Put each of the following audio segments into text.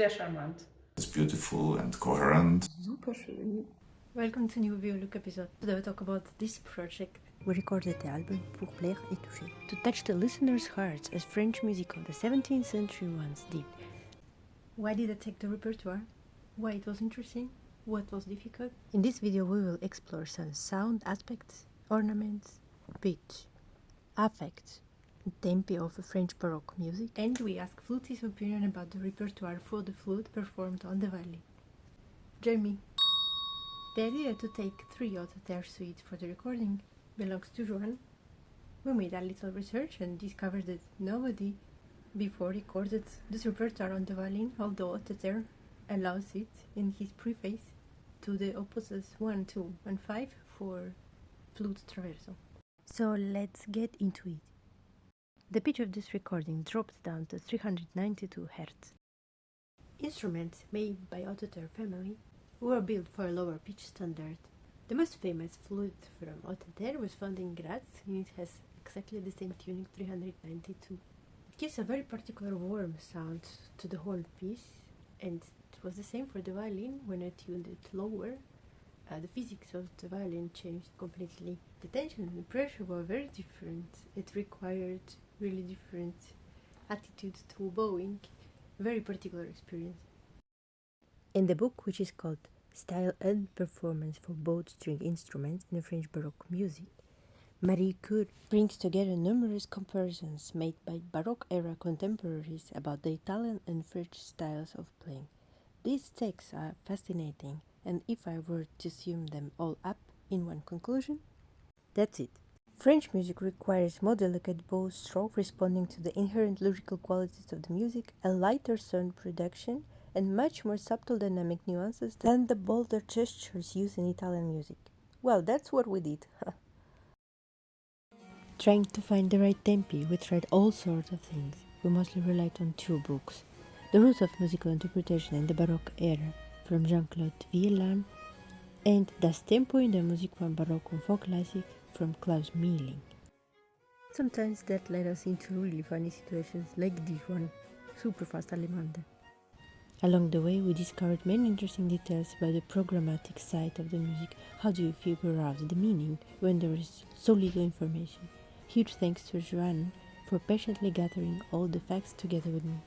Sehr charmant. It's beautiful and coherent. Super schön. Welcome to new View Look episode. Today we talk about this project. We recorded the album Pour plaire et toucher, to touch the listeners' hearts as French music of the 17th century once did. Why did I take the repertoire? Why it was interesting? What was difficult? In this video we will explore some sound aspects, ornaments, pitch, affects, and tempi of French Baroque music, and we ask flutist's opinion about the repertoire for the flute performed on the violin. Jeremy. The idea to take 3 out of their suites for the recording belongs to Joan. We made a little research and discovered that nobody before recorded this repertoire on the violin, although Buttar allows it in his preface to the opus's 1, 2, and 5 for flute traverso. So let's get into it. The pitch of this recording drops down to 392 Hz. Instruments made by Buttar family were built for a lower pitch standard. The most famous flute from Buttar was found in Graz, and it has exactly the same tuning, 392. It gives a very particular warm sound to the whole piece, and it was the same for the violin. When I tuned it lower, the physics of the violin changed completely. The tension and the pressure were very different. It required really different attitude to bowing, very particular experience. In the book, which is called Style and Performance for Both String Instruments in French Baroque Music, Marie Curie brings together numerous comparisons made by Baroque-era contemporaries about the Italian and French styles of playing. These texts are fascinating, and if I were to sum them all up in one conclusion, that's it. French music requires more delicate bow stroke responding to the inherent lyrical qualities of the music, a lighter sound production, and much more subtle dynamic nuances than the bolder gestures used in Italian music. Well, that's what we did. Trying to find the right tempi, we tried all sorts of things. We mostly relied on 2 books. The Rules of Musical Interpretation in the Baroque Era from Jean-Claude Vieillard and Das Tempo in der Musik von Baroque und Vorklassik from Klaus Mieling. Sometimes that led us into really funny situations like this one, super fast Allemande. Along the way we discovered many interesting details about the programmatic side of the music. How do you figure out the meaning when there is so little information? Huge thanks to Joan for patiently gathering all the facts together with me.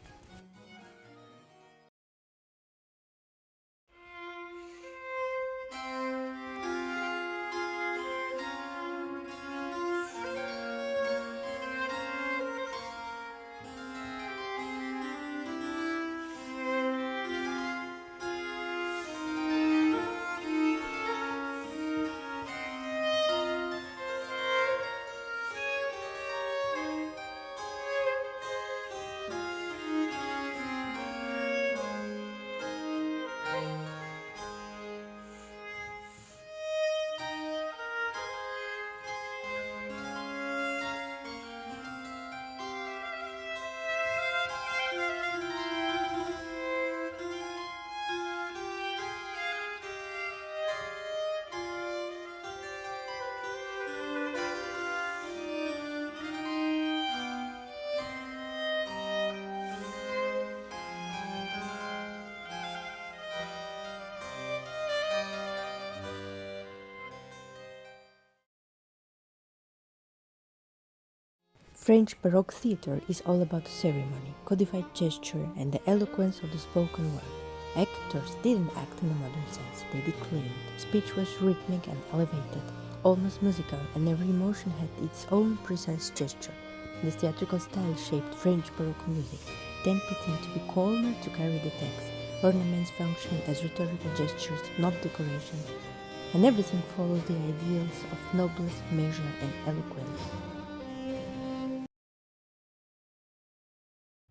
French Baroque theatre is all about ceremony, codified gesture, and the eloquence of the spoken word. Actors didn't act in a modern sense, they declaimed. Speech was rhythmic and elevated, almost musical, and every emotion had its own precise gesture. This theatrical style shaped French Baroque music. Tempi tend to be calmer to carry the text, ornaments function as rhetorical gestures, not decoration, and everything follows the ideals of noblesse, measure, and eloquence.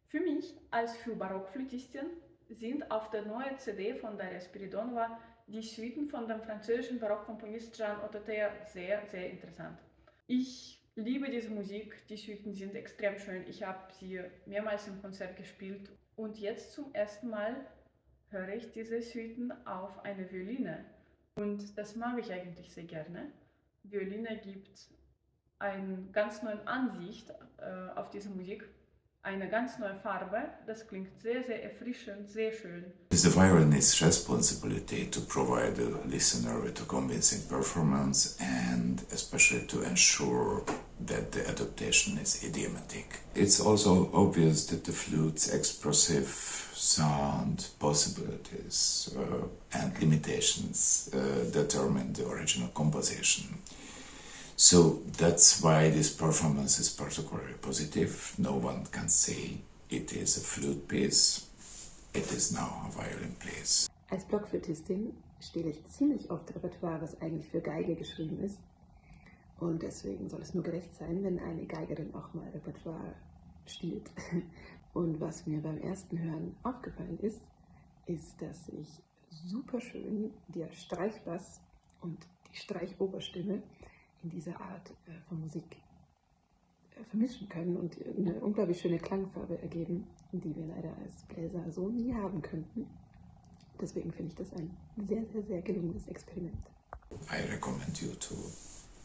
Für mich als für Barockflötistin sind auf der neuen CD von Daria Spiridonova die Suiten von dem französischen Barockkomponist Jean Buttar sehr, sehr interessant. Ich liebe diese Musik, die Suiten sind extrem schön. Ich habe sie mehrmals im Konzert gespielt und jetzt zum ersten Mal höre ich diese Suiten auf eine Violine. Und das mag ich eigentlich sehr gerne. Violine gibt eine ganz neue Ansicht auf diese Musik. eine ganz neue Farbe. Das klingt sehr, sehr erfrischend, sehr schön. The violinist's responsibility to provide the listener with a convincing performance and especially to ensure that the adaptation is idiomatic. It's also obvious that the flute's expressive sound possibilities and limitations determine the original composition. So that's why this performance is particularly positive. No one can say it is a flute piece. It is now a violin piece. Als Blockflötistin spiele ich ziemlich oft Repertoire, was eigentlich für Geige geschrieben ist. Und deswegen soll es nur gerecht sein, wenn eine Geigerin auch mal Repertoire spielt. Und was mir beim ersten Hören aufgefallen ist, dass ich super schön der Streichbass und die Streichoberstimme in dieser Art von Musik vermischen können und eine unglaublich schöne Klangfarbe ergeben, die wir leider als Bläser so nie haben könnten. Deswegen finde ich das ein sehr, sehr, sehr gelungenes Experiment. I recommend you to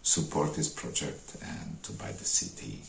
support this project and to buy the CD.